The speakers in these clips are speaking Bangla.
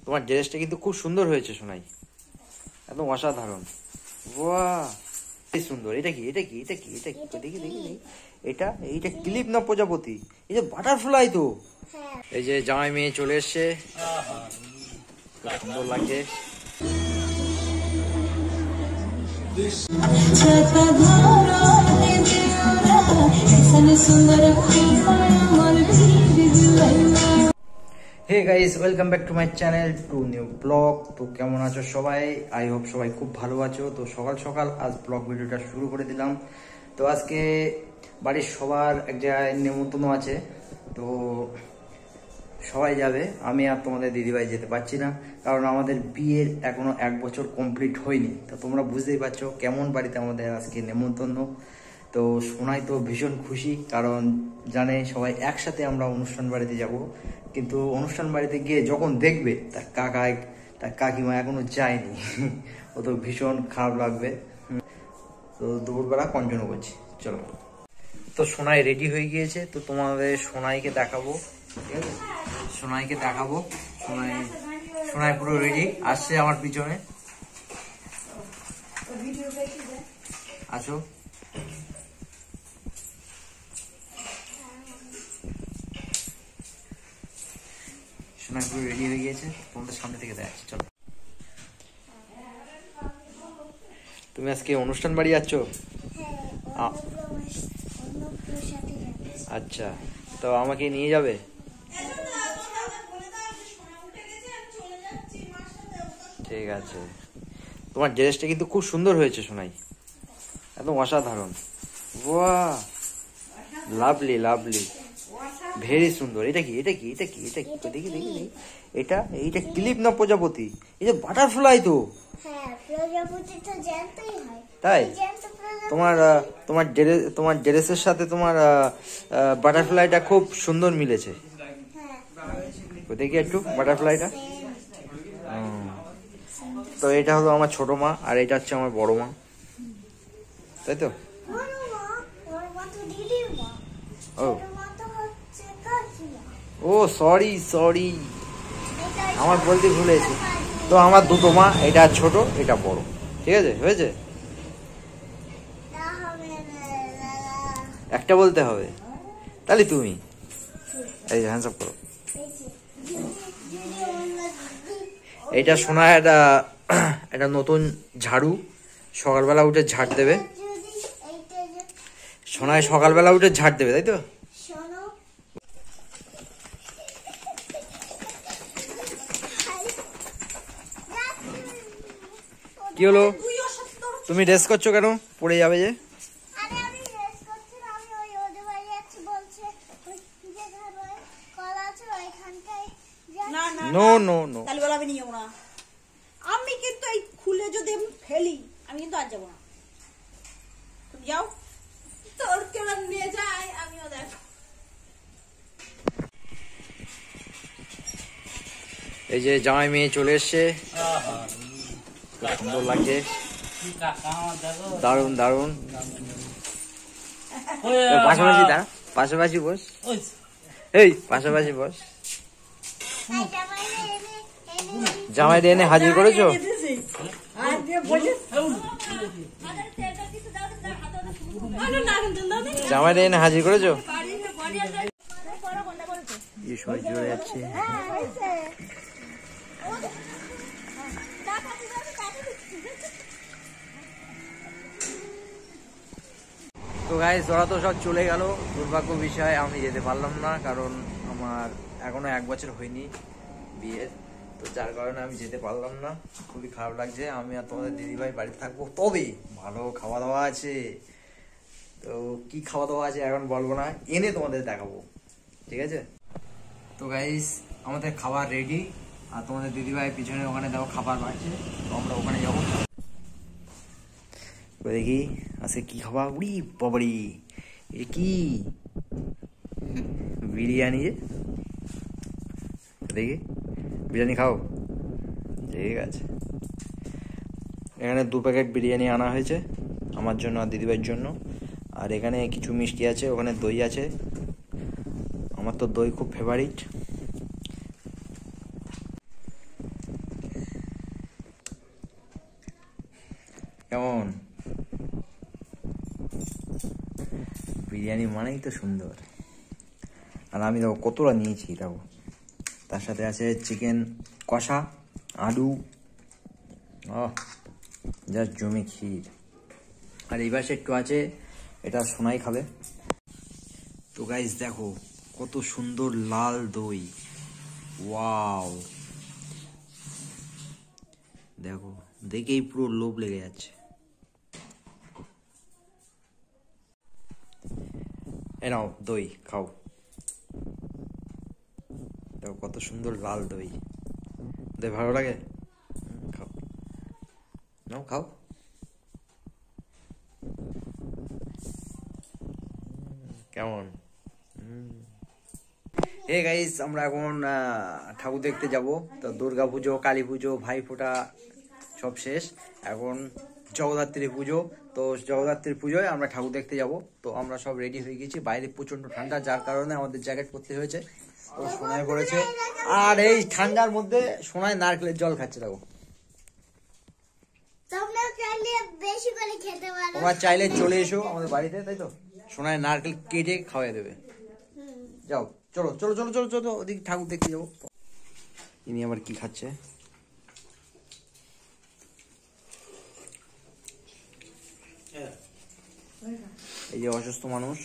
তোমার ড্রেসটা কিন্তু খুব সুন্দর হয়েছে সোনাই, একদম অসাধারণ। বাহ, এই সুন্দর। এটা কি এটা কি এটা কি এটা কি দেখি দেখি দেখি। এইটা ক্লিপ না প্রজাপতি? এই যে বাটারফ্লাই তো। এই যে জামাই মেয়ে চলে এসছে, খুব সুন্দর লাগছে। Hey guys, welcome back to my channel, to new blog. তো কেমন আছো সবাই? আই হোপ সবাই খুব ভালো আছো। তো সকাল সকাল আজ ব্লগ ভিডিওটা শুরু করে দিলাম। তো আজকে বাড়ির সবার এক জায়গায় নেমন্তন্ন আছে, তো সবাই যাবে। আমি আর তোমাদের দিদিভাই যেতে পারছি না, কারণ আমাদের বিয়ের এখনো 1 বছর কমপ্লিট হয়নি। তো তোমরা বুঝতেই পারছো কেমন বাড়িতে আমাদের আজকে নেমন্তন্ন। তো শোনাই তো ভীষণ খুশি, কারণ জানে সবাই একসাথে আমরা অনুষ্ঠান বাড়িতে যাব। কিন্তু অনুষ্ঠান বাড়িতে গিয়ে যখন দেখবে তার তার কাকিমা এখনো যায়নি, ও তো ভীষণ খারাপ লাগবে। তো দুপুরবেলা কন্টিনিউ করছি, চলো। তো সোনাই রেডি হয়ে গিয়েছে, তো তোমাদের সোনাইকে দেখাবো, ঠিক আছে? সোনাইকে দেখাবো। সোনাই পুরো রেডি, আসছে আমার পিছনে। আসো। সোনাই পুরো রেডি হয়ে গিয়েছে, তোমাদের সামনে থেকে দেখাচ্ছি, চলো। তুমি আজকে অনুষ্ঠান বাড়ি যাচ্ছ? আচ্ছা, তো আমাকে নিয়ে যাবে? ঠিক আছে। তোমার ড্রেসটা কিন্তু খুব সুন্দর হয়েছে সোনাই, একদম অসাধারণ। বাহ, লাভলি লাভলি, ভেরি সুন্দর। এটা কি এটা কি এটা কি এটা কি দেখি দেখি দেখি। এইটা ক্লিপ না প্রজাপতি? এই যে বাটারফ্লাই তো। তাই? তোমার ড্রেসের সাথে তোমার বাটারফ্লাইটা খুব সুন্দর মিলেছে। দেখি একটু বাটারফ্লাইটা। তো এটা হলো আমার ছোট মা, আর এটা হচ্ছে আমার বড় মা, তাই তো? ও সরি সরি, আমার বলতে ভুলেছি। তো আমার দুটো মা, এটা ছোট এটা বড়, ঠিক আছে? হয়েছে, একটা বলতে হবে। তাহলে তুমি এই হ্যান্ডস আপ করো। এইটা শোনা, এটা নতুন ঝাড়ু, সকালবেলা উঠে ঝাড় দেবে। সোনায় সকালবেলা উঠে ঝাড় দেবে, তাই তো? কি হলো, তুমি ড্রেস করছো কেন? পড়ে যাবে যে। নো নো নো, আমি কিন্তু এই খুলে যদি আমি ফেলি, আমি কিন্তু আর যাবো না। তুমি যাও, তোর কেমন নিয়ে যাই, আমিও দেখ। এই যে জামাই মেয়ে চলে এসছে, খুব সুন্দর লাগছে, দারুন দারুন। পাশাপাশি দাঁড়া, পাশাপাশি বস, এই পাশাপাশি বস। জামাই এনে হাজির করেছো? জামাই এনে হাজির করেছো? সবাই জোরে যাচ্ছে। তো গাইস, ওরা তো সব চলে গেল। দুর্ভাগ্য বিষয়, আমি যেতে পারলাম না, কারণ আমার এখনো 1 বছর হয়নি বিয়ের। তো যার কারণে আমি যেতে পারলাম না, খুবই খারাপ লাগছে। আমি আর তোমাদের দিদিভাই বাড়িতে থাকবো, তবে ভালো খাওয়া দাওয়া আছে। তো কি খাওয়া দাওয়া আছে এখন বলবো না, এনে তোমাদের দেখাবো, ঠিক আছে? তো গাইস, আমাদের খাবার রেডি, আর তোমাদের দিদিভাই পিছনে ওখানে দেখো খাবার বাড়ছে, তো আমরা ওখানে যাবো। দেখি আজকে কি খাবার। উড়ি বাবারি, এটা কি? বিরিয়ানি। দেখি, বিরিয়ানি খাও, ঠিক আছে। এখানে 2 প্যাকেট বিরিয়ানি আনা হয়েছে আমার জন্য আর দিদিভাইয়ের জন্য। আর এখানে কিছু মিষ্টি আছে, ওখানে দই আছে। আমার তো দই খুব ফেভারিট। কেমন? বিরিয়ানি মানেই তো সুন্দর। আর আমি দেখো কতটা নিয়েছি, দেখো তার সাথে আছে চিকেন কষা, আলু, জাস্ট জমে ক্ষীর। আর এই পাশে একটু আছে, এটা সোনাই খাবে। তো গাইস দেখো কত সুন্দর লাল দই, ওয়াও, দেখো দেখেই পুরো লোভ লেগে যাচ্ছে। এ নাও দই খাও, দেখো কত সুন্দর লাল দই। দই ভালো লাগে? খাও, নাও খাও। কেমন? হে গাইস, আমরা এখন ঠাকুর দেখতে যাব। তো দুর্গা পুজো, কালী পুজো, ভাইফোঁটা সব শেষ, এখন জগদ্ধাত্রী পুজো। তো জগদ্ধাত্রীর পুজোয় আমরা ঠাকুর দেখতে যাব। তো আমরা সব রেডি হয়ে গেছি, বাইরে প্রচন্ড ঠান্ডা, যার কারণে আমাদের জ্যাকেট পরতে হয়েছে। তো সোনায় পড়েছে, আর এই ঠান্ডার মধ্যে সোনায় নারকেলের জল খাচ্ছে। দেখো তোমরা চাইলে চলে এসো আমাদের বাড়িতে, তাই তো সোনায় নারকেল কেটে খাওয়াই দেবে। যাও চলো চলো চলো চলো চলো, ওদিকে ঠাকুর দেখতে যাবো। ইনি আবার কি খাচ্ছে? এই যে অসুস্থ মানুষ।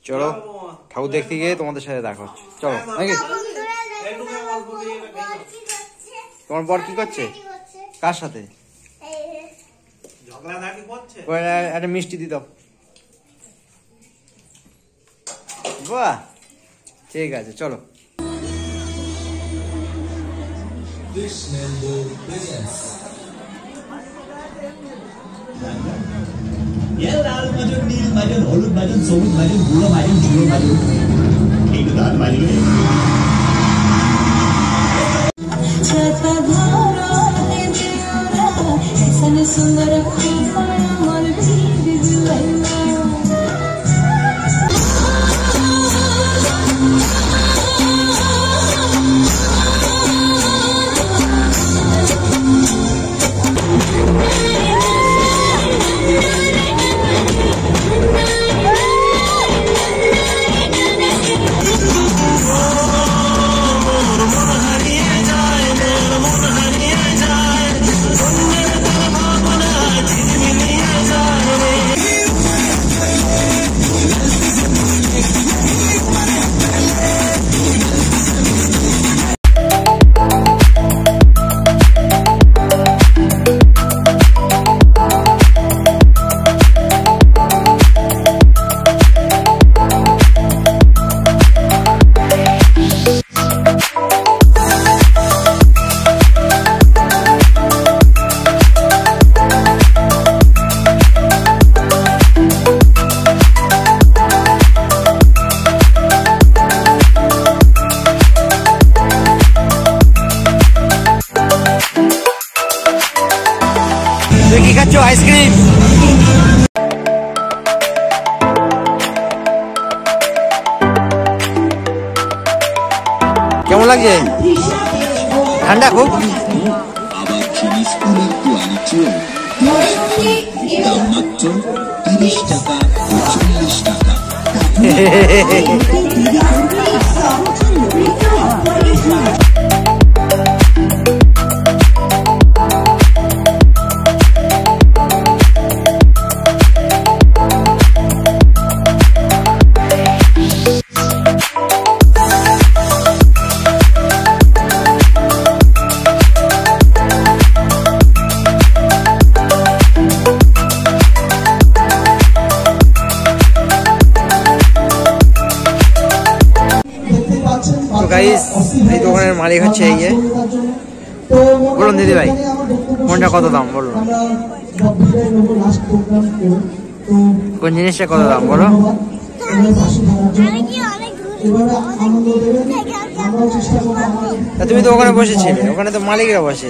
চলো ঠাকুর দেখতে গিয়ে তোমাদের সাথে দেখা হচ্ছে, চলো নাকি? তোমার বর কি করছে? কার সাথে? একটা মিষ্টি দি দাও। বাহ, ঠিক আছে চলো। লাল মাজন, নীল মাজন, হলুদ মাজন, সবুজ মাজন, বুড়ো মাজন, ঝুড়ো মাজন, এইগুলো দাঁত মাজন। সুন্দর কি খাচ্ছ? আইসক্রিম। কেমন লাগছে? ঠান্ডা খুব। আবার জিনিসগুলোর কোয়ালিটিও দাম মাত্র 30 টাকা, 40 টাকা। গাইস, এই দোকানের মালিক হচ্ছে এই যে। বলুন দিদি ভাই, কোনটা কত দাম বলুন? কোন জিনিসটা কত দাম বলো? তুমি তো ওখানে বসেছিলে, ওখানে তো মালিকরা বসে।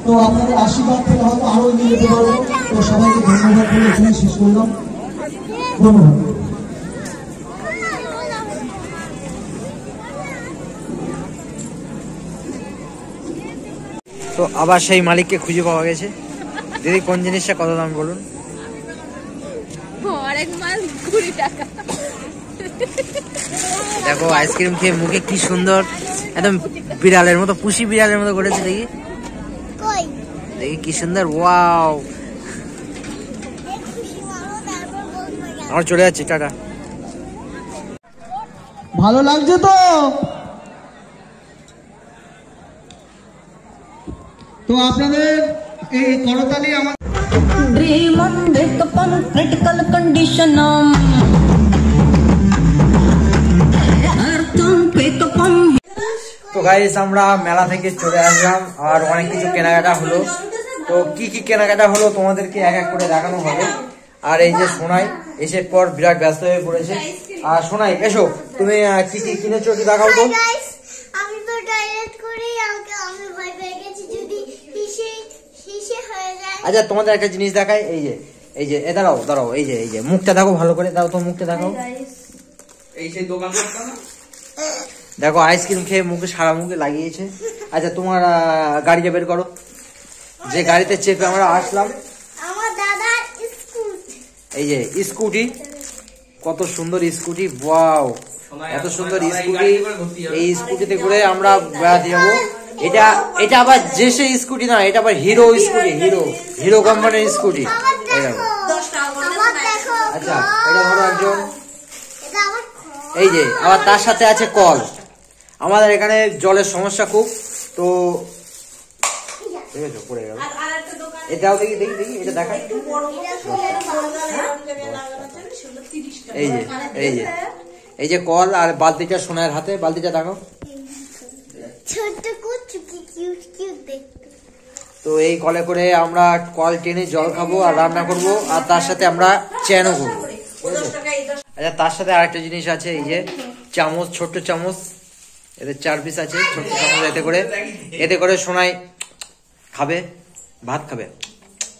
তো আপনাদের আশীর্বাদ থেকে হয়তো আরো এগিয়ে যেতে পারবো। তো সবাইকে ধন্যবাদ বলে এখানে শেষ করলাম। ধন্যবাদ। তো আবার সেই মালিককে খুঁজে পাওয়া গেছে। দিদি কোন জিনিসটা কত দাম বলুন? আরেক মাল 20 টাকা। দেখো আইসক্রিম খেয়ে মুখে কি সুন্দর একদম বিড়ালের মতো, পুষি বিড়ালের মতো করেছে। দেখি দেখি কি সুন্দর, ওয়াও। আমার চলে যাচ্ছি, টাটা। ভালো লাগছে তো? তো আপনাদের এই করতালি আমার Dream on wake up on critical condition Earth on wake up on তো গাইস আমরা মেলা থেকে চলে আসলাম, আর অনেক কিছু কেনাকাটা হলো। তো কি কি কেনাকাটা হলো তোমাদেরকে এক এক করে দেখানো হবে। আর এই যে সোনাই এসে পর বিরাট ব্যস্ত হয়ে পড়েছে। আর সোনাই এসো, তুমি কি কি কিনেছো একটু দেখাও তো। আমি তো ডাইরেক্ট করি, আমি ভয় পেয়ে গেছি যদি হিসে হয়ে যায়। আচ্ছা তোমাদের একটা জিনিস দেখাই, এই যে দাঁড়াও দাঁড়াও, এই যে মুখটা দেখো ভালো করে, দাও তো মুখটা দেখাও। এই সেই দোকান করতাম না, দেখো আইসক্রিম খেয়ে মুখে সারা মুখে লাগিয়েছে। আচ্ছা তোমার গাড়িটা বের করো, যে গাড়িতে চেপে আমরা আসলাম। আমার দাদার স্কুটি, এই যে স্কুটি, কত সুন্দর স্কুটি, ওয়াও এত সুন্দর স্কুটি। এই স্কুটিতে করে আমরা বেড়াতে যাবো। এটা আবার যে সেই স্কুটি না, এটা আবার হিরো স্কুটি, হিরো কোম্পানির স্কুটি। এই দেখো, আমার দেখো, আচ্ছা এটা ধরো একজন। এটা আমার এই যে আবার তার সাথে আছে কল। আমাদের এখানে জলের সমস্যা খুব, তো দেখেছো পড়ে গেল। এটাও দেখি দেখি দেখি, এটা দেখাই। এই যে কল আর বালতিটা সোনার হাতে, বালতিটা দেখো। ছোট কুচুকি কিউট কিউট দেখতে। তো এই কলে করে আমরা কল টেনে জল খাবো আর রান্না করব, আর তার সাথে আমরা চ্যানও করবো। আচ্ছা তার সাথে আরেকটা জিনিস আছে, এই যে চামচ, ছোট্ট চামচ, এদের 4 পিস আছে ছোট্ট চামচ। এতে করে সোনাই খাবে, ভাত খাবে।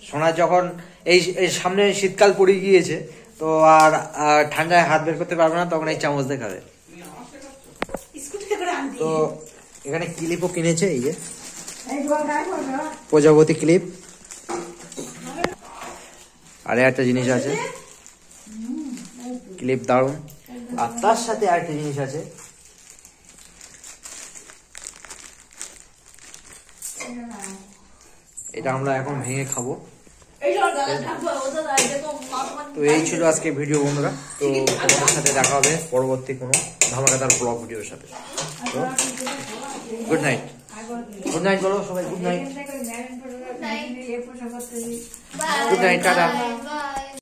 সোনাই যখন এই সামনে শীতকাল পড়ে গিয়েছে, তো আর ঠান্ডায় হাত বের করতে পারবে না, তখন এই চামচ দিয়ে খাবে। তো এখানে ক্লিপও কিনেছে, এই যে প্রজাপতি ক্লিপ। আর একটা জিনিস আছে, ক্লিপ দারুন। আর তার সাথে আরেকটা জিনিস আছে, এটা আমরা এখন ভেঙে খাবো। তো এই ছিল আজকে ভিডিও বন্ধুরা। তো তোমাদের সাথে দেখা হবে পরবর্তী কোনো ধামাকাদার ব্লগ ভিডিওর সাথে। তো গুড নাইট, গুড নাইট বলো সবাই, good night, good night, tata.